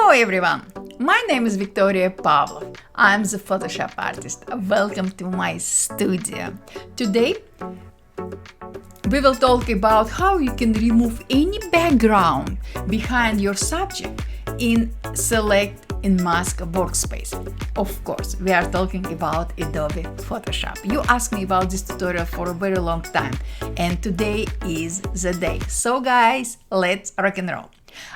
Hello everyone! My name is Victoria Pavlov. I'm the Photoshop artist. Welcome to my studio. Today we will talk about how you can remove any background behind your subject in Select in Mask Workspace. Of course, we are talking about Adobe Photoshop. You asked me about this tutorial for a very long time, and today is the day. So guys, let's rock and roll.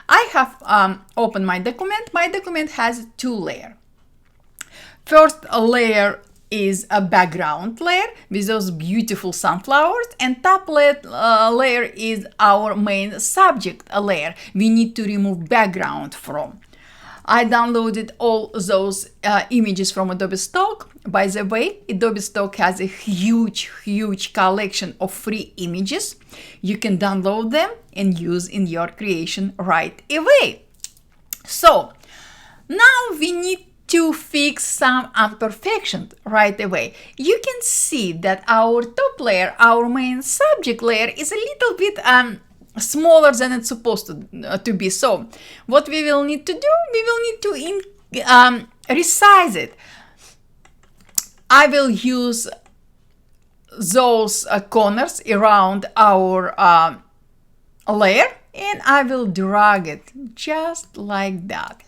I have opened my document. My document has two layers. First layer is a background layer with those beautiful sunflowers, and top layer is our main subject layer we need to remove background from. I downloaded all those images from Adobe Stock. By the way, Adobe Stock has a huge collection of free images. You can download them and use in your creation right away. So now we need to fix some imperfections right away. You can see that our top layer, our main subject layer, is a little bit smaller than it's supposed to be. So what we will need to do, we will need to resize it. I will use those corners around our layer, and I will drag it just like that.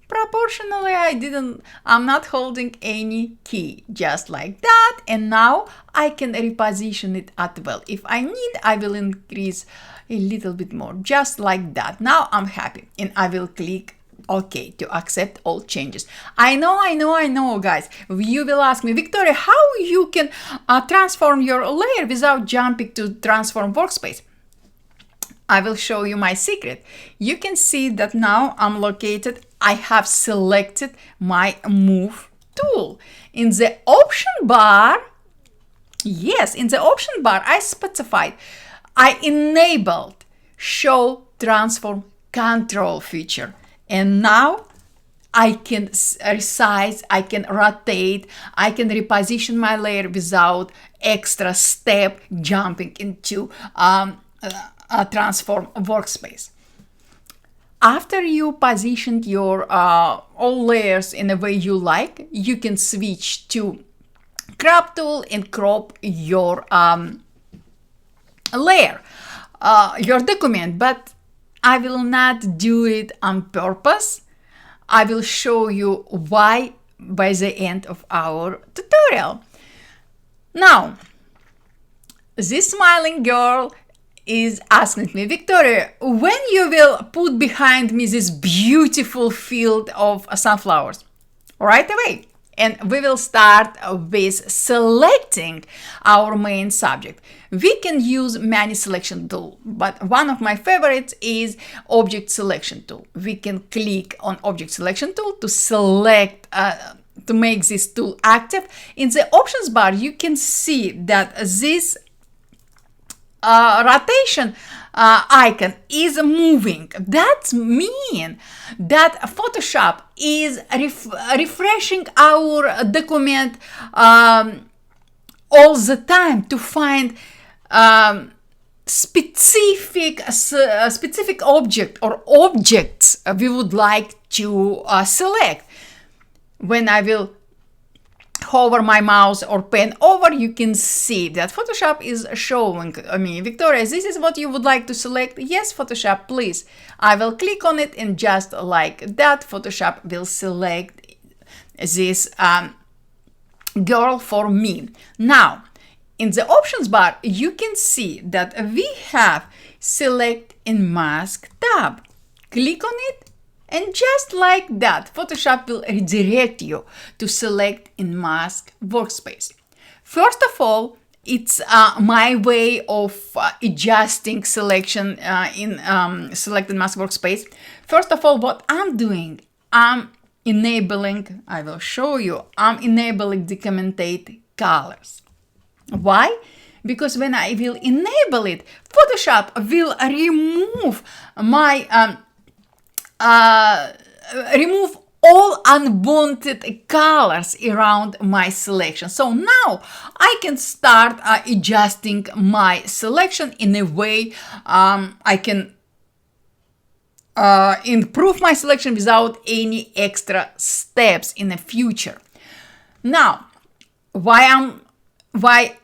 Proportionally, I'm not holding any key, just like that. And now I can reposition it as well. If I need, I will increase a little bit more, just like that. Now I'm happy, and I will click OK to accept all changes. I know, guys. You will ask me, Victoria, how you can transform your layer without jumping to Transform Workspace? I will show you my secret. You can see that now I'm located. I have selected my Move tool. In the option bar, yes, in the option bar, I specified, I enabled Show Transform Control feature. And now I can resize, I can rotate, I can reposition my layer without extra step jumping into Transform Workspace. After you positioned your all layers in a way you like, you can switch to Crop tool and crop your layer, your document, but I will not do it on purpose. I will show you why by the end of our tutorial. Now, this smiling girl is asking me, Victoria, when you will put behind me this beautiful field of sunflowers? Right away. And we will start with selecting our main subject. We can use many selection tools, but one of my favorites is Object Selection tool. We can click on Object Selection tool to select, to make this tool active. In the options bar, you can see that this rotation icon is moving. That means that Photoshop is refreshing our document all the time to find specific object or objects we would like to select. When I will hover my mouse or pen over, you can see that Photoshop is showing me, Victoria, this is what you would like to select. Yes, Photoshop, please. I will click on it, and just like that, Photoshop will select this girl for me. Now, in the options bar, you can see that we have Select in Mask tab. Click on it, and just like that, Photoshop will redirect you to Select in Mask Workspace. First of all, it's my way of adjusting selection in Select in Mask Workspace. First of all, what I'm doing, I'm enabling, I will show you, I'm enabling Decontaminate colors. Why? Because when I will enable it, Photoshop will remove my remove all unwanted colors around my selection. So now I can start adjusting my selection in a way I can improve my selection without any extra steps in the future. Now, why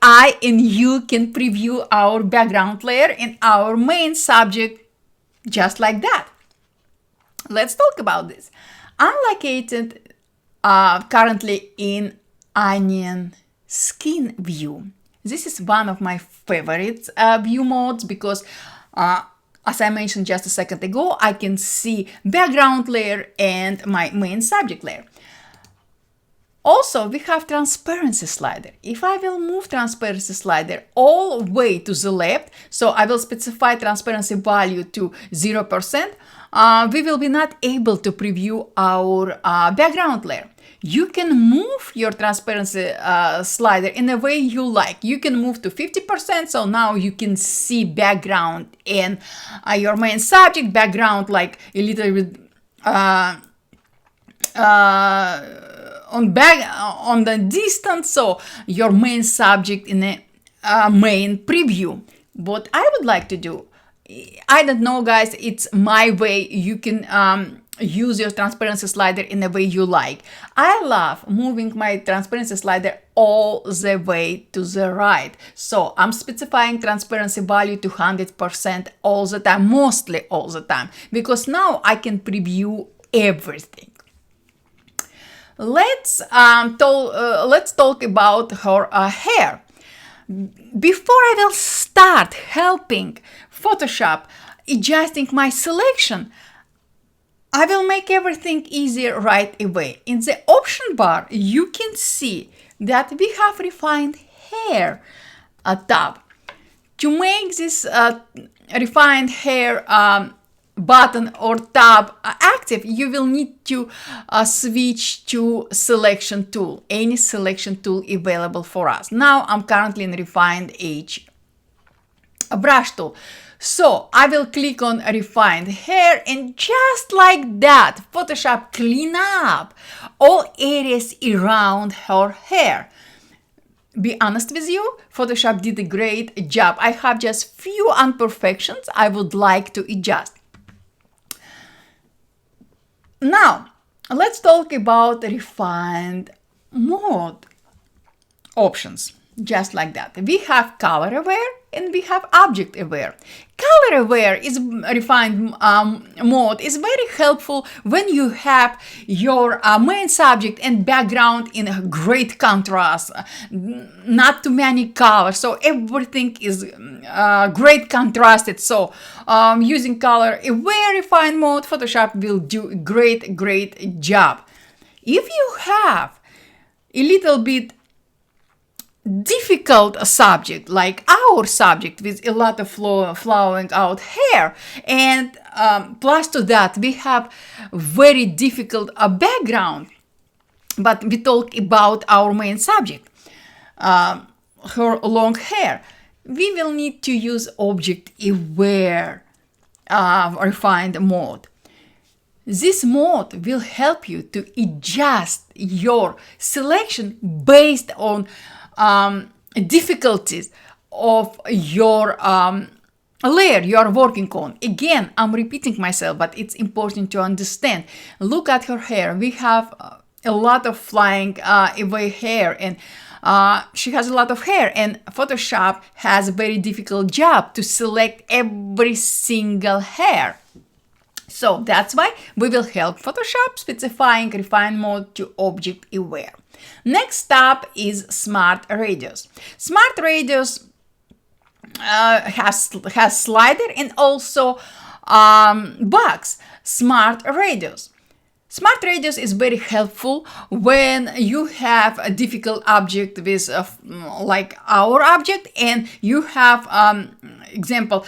I and you can preview our background layer and our main subject just like that. Let's talk about this. I'm located currently in onion skin view. This is one of my favorite view modes because as I mentioned just a second ago, I can see background layer and my main subject layer. Also, we have transparency slider. If I will move transparency slider all the way to the left, so I will specify transparency value to 0%, we will be not able to preview our background layer. You can move your transparency slider in a way you like. You can move to 50%, so now you can see background and your main subject background like a little bit on the distance, so your main subject in a main preview. What I would like to do, I don't know, guys, it's my way. You can use your transparency slider in the way you like. I love moving my transparency slider all the way to the right. So I'm specifying transparency value to 100% all the time, mostly all the time, because now I can preview everything. Let's talk about her hair. Before I will start helping Photoshop adjusting my selection, I will make everything easier right away. In the option bar, you can see that we have refined hair tab. To make this refined hair button or tab active, you will need to switch to selection tool, any selection tool available for us. Now I'm currently in refined edge brush tool. So I will click on refined hair, and just like that, Photoshop clean up all areas around her hair. Be honest with you, Photoshop did a great job. I have just few imperfections I would like to adjust. Now, let's talk about refined mode options. Just like that. We have color aware and we have object aware. Color aware is refined mode is very helpful when you have your main subject and background in a great contrast, not too many colors, so everything is great contrasted. So using color aware refined mode, Photoshop will do a great job. If you have a little bit difficult subject like our subject with a lot of flowing out hair, and plus to that we have very difficult background, but we talk about our main subject, her long hair, we will need to use object aware refined mode. This mode will help you to adjust your selection based on difficulties of your layer you are working on. Again, I'm repeating myself, but it's important to understand. Look at her hair. We have a lot of flying away hair, and she has a lot of hair, and Photoshop has a very difficult job to select every single hair. So that's why we will help Photoshop specifying refine mode to object aware. Next up is Smart Radius. Smart Radius has slider and also box. Smart Radius. Smart Radius is very helpful when you have a difficult object with like our object, and you have example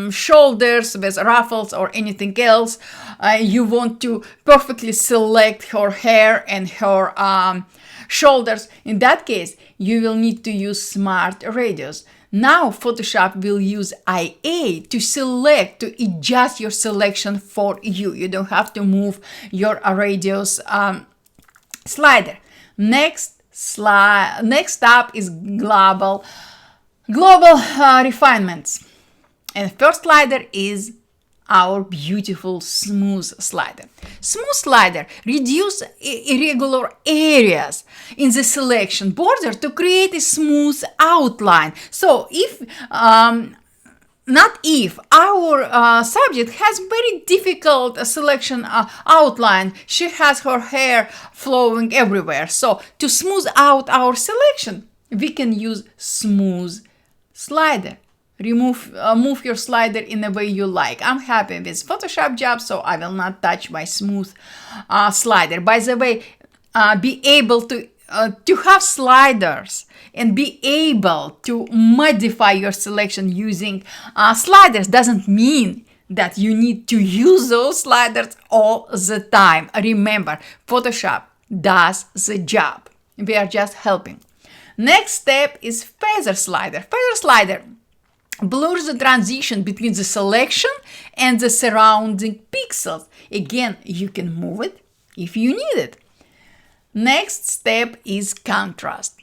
shoulders with ruffles or anything else. You want to perfectly select her hair and her shoulders. In that case, you will need to use Smart Radius. Now Photoshop will use IA to select, to adjust your selection for you. You don't have to move your radius slider. Next up is global refinements. And first slider is our beautiful smooth slider. Smooth slider reduce irregular areas in the selection border to create a smooth outline. So if not if our subject has very difficult selection outline, she has her hair flowing everywhere. So to smooth out our selection, we can use smooth slider. Move your slider in a way you like. I'm happy with Photoshop job, so I will not touch my smooth slider. By the way, be able to have sliders and be able to modify your selection using sliders doesn't mean that you need to use those sliders all the time. Remember, Photoshop does the job. We are just helping. Next step is feather slider. Feather slider blurs the transition between the selection and the surrounding pixels. Again, you can move it if you need it. Next step is contrast.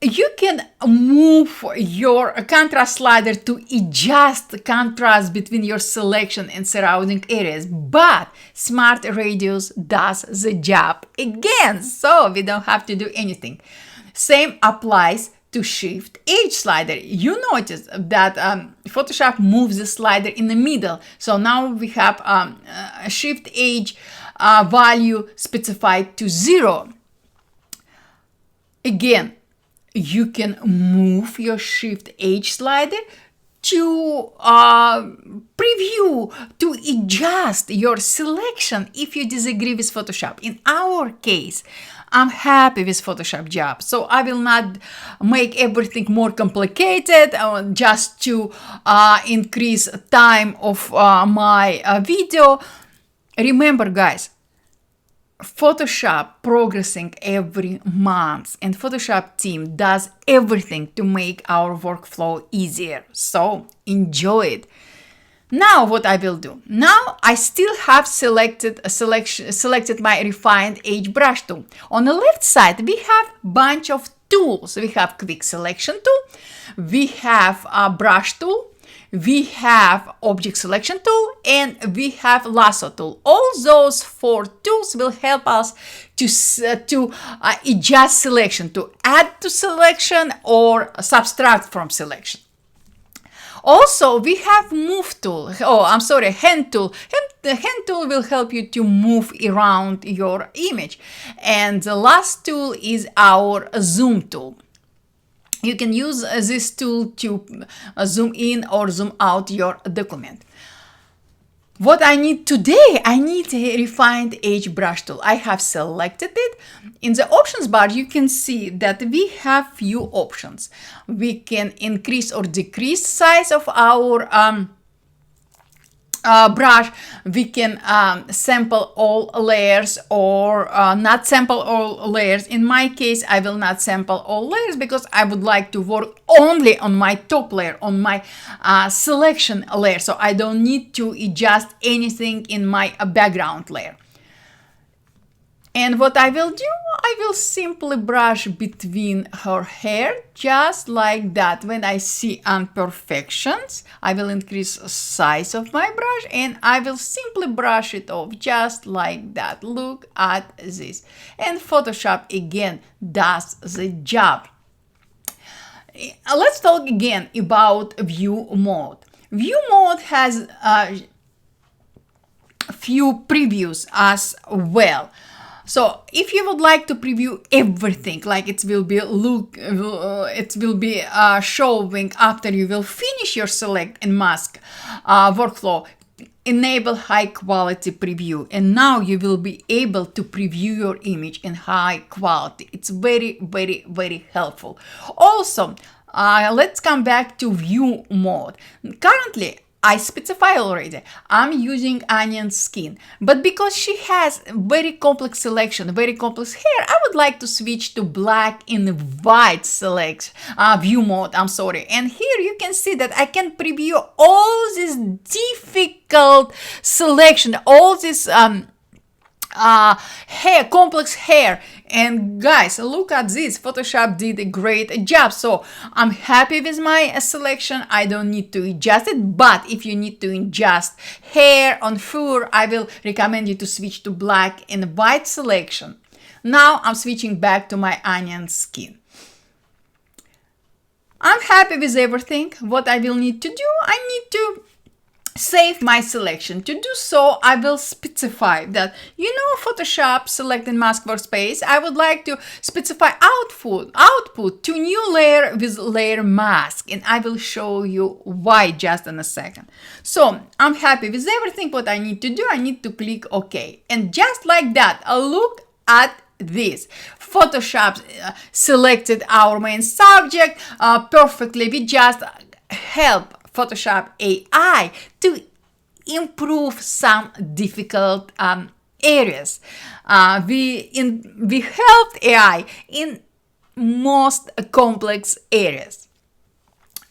You can move your contrast slider to adjust the contrast between your selection and surrounding areas, but Smart Radius does the job again, so we don't have to do anything. Same applies to Shift H slider. You notice that Photoshop moves the slider in the middle, so now we have Shift H value specified to 0. Again, you can move your Shift H slider to preview, to adjust your selection if you disagree with Photoshop. In our case, I'm happy with Photoshop job, so I will not make everything more complicated just to increase time of my video. Remember, guys, Photoshop progressing every month, and Photoshop team does everything to make our workflow easier. So enjoy it. Now what I will do? Now I still have selected my refined edge brush tool. On the left side we have bunch of tools. We have quick selection tool, we have a brush tool, we have object selection tool, and we have lasso tool. All those 4 tools will help us to adjust selection, to add to selection or subtract from selection. Also, we have move tool. Hand tool. The hand tool will help you to move around your image. And the last tool is our zoom tool. You can use this tool to zoom in or zoom out your document. What I need today, I need a refined edge brush tool. I have selected it. In the options bar, you can see that we have few options. We can increase or decrease size of our brush. We can sample all layers or not sample all layers. In my case, I will not sample all layers because I would like to work only on my top layer, on my selection layer. So I don't need to adjust anything in my background layer. And what I will do, I will simply brush between her hair, just like that. When I see imperfections, I will increase the size of my brush and I will simply brush it off, just like that. Look at this. And Photoshop again does the job. Let's talk again about view mode. View mode has few previews as well. So if you would like to preview everything, like it will be showing after you will finish your select and mask workflow, enable high quality preview, and now you will be able to preview your image in high quality. It's very, very, very helpful. Also, let's come back to view mode. Currently, I specify already, I'm using onion skin, but because she has very complex selection, very complex hair, I would like to switch to black and white view mode, And here you can see that I can preview all this difficult selection, all this hair, complex hair. And guys, look at this. Photoshop did a great job. So I'm happy with my selection. I don't need to adjust it. But if you need to adjust hair on fur, I will recommend you to switch to black and white selection. Now I'm switching back to my onion skin. I'm happy with everything. What I will need to do, I need to save my selection. To do so, I will specify that, Photoshop, select and mask workspace. I would like to specify output to new layer with layer mask. And I will show you why just in a second. So I'm happy with everything. What I need to do, I need to click OK. And just like that, look at this. Photoshop selected our main subject perfectly. We just help Photoshop AI to improve some difficult areas. We helped AI in most complex areas.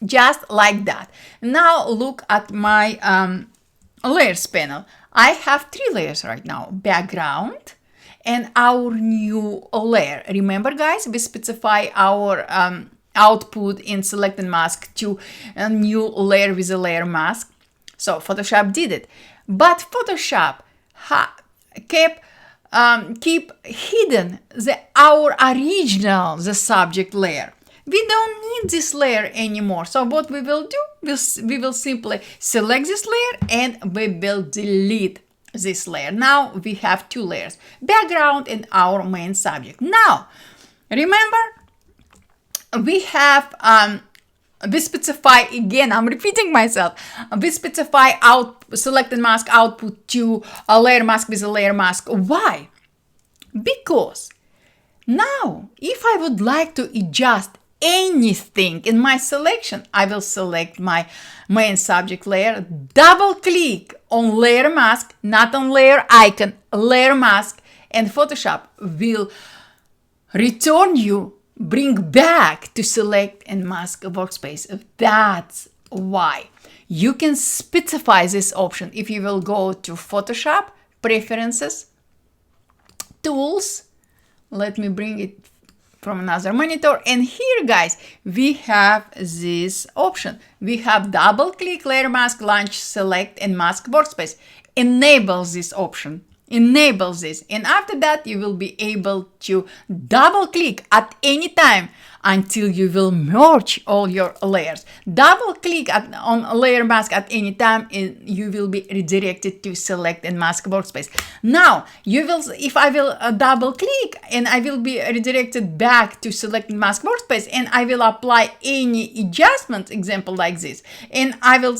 Just like that. Now look at my layers panel. I have 3 layers right now. Background and our new layer. Remember, guys, we specify our output in select and mask to a new layer with a layer mask. So Photoshop did it. But Photoshop keep hidden our original subject layer. We don't need this layer anymore. So what we will do, we will simply select this layer and we will delete this layer. Now we have 2 layers, background and our main subject. Now, remember, we have, we specify, again, I'm repeating myself, we specify select and mask output to a layer mask with a layer mask. Why? Because now, if I would like to adjust anything in my selection, I will select my main subject layer, double click on layer mask, not on layer icon, layer mask, and Photoshop will bring back to select and mask workspace. That's why you can specify this option. If you will go to Photoshop, Preferences, Tools, let me bring it from another monitor, and here, guys, we have this option. We have double click layer mask, launch, select and mask workspace. Enable this option. Enable this, and after that you will be able to double click at any time until you will merge all your layers. Double click on layer mask at any time and you will be redirected to select and mask workspace. Now you will, if I will double click, and I will be redirected back to select and mask workspace, and I will apply any adjustment, example like this, and I will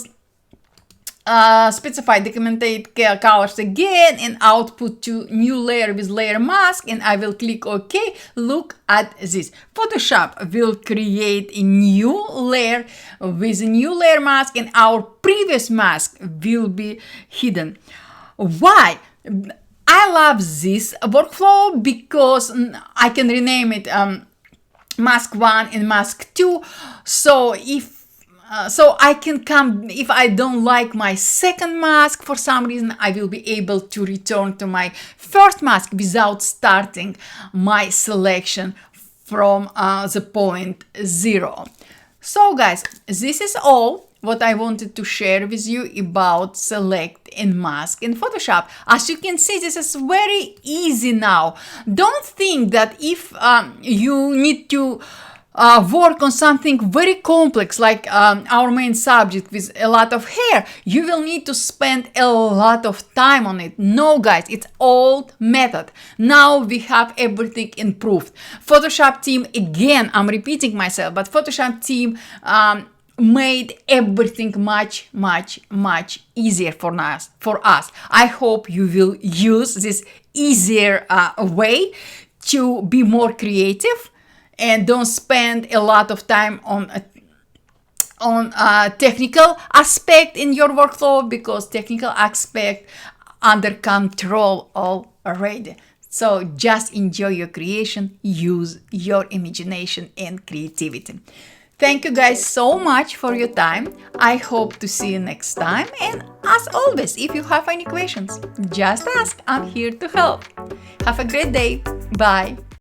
specify documentate colors again and output to new layer with layer mask, and I will click OK. Look at this. Photoshop will create a new layer with a new layer mask, and our previous mask will be hidden. Why? I love this workflow because I can rename it mask 1 and mask 2. So so I can come, if I don't like my second mask for some reason, I will be able to return to my first mask without starting my selection from the point 0. So guys, this is all what I wanted to share with you about select and mask in Photoshop. As you can see, this is very easy now. Don't think that if you need to work on something very complex like our main subject with a lot of hair, you will need to spend a lot of time on it. No, guys, it's old method. Now we have everything improved. Photoshop team, again, I'm repeating myself, but Photoshop team made everything much easier for us. I hope you will use this easier way to be more creative and don't spend a lot of time on technical aspect in your workflow, because technical aspect under control already. So just enjoy your creation, use your imagination and creativity. Thank you guys so much for your time. I hope to see you next time. And as always, if you have any questions, just ask. I'm here to help. Have a great day. Bye.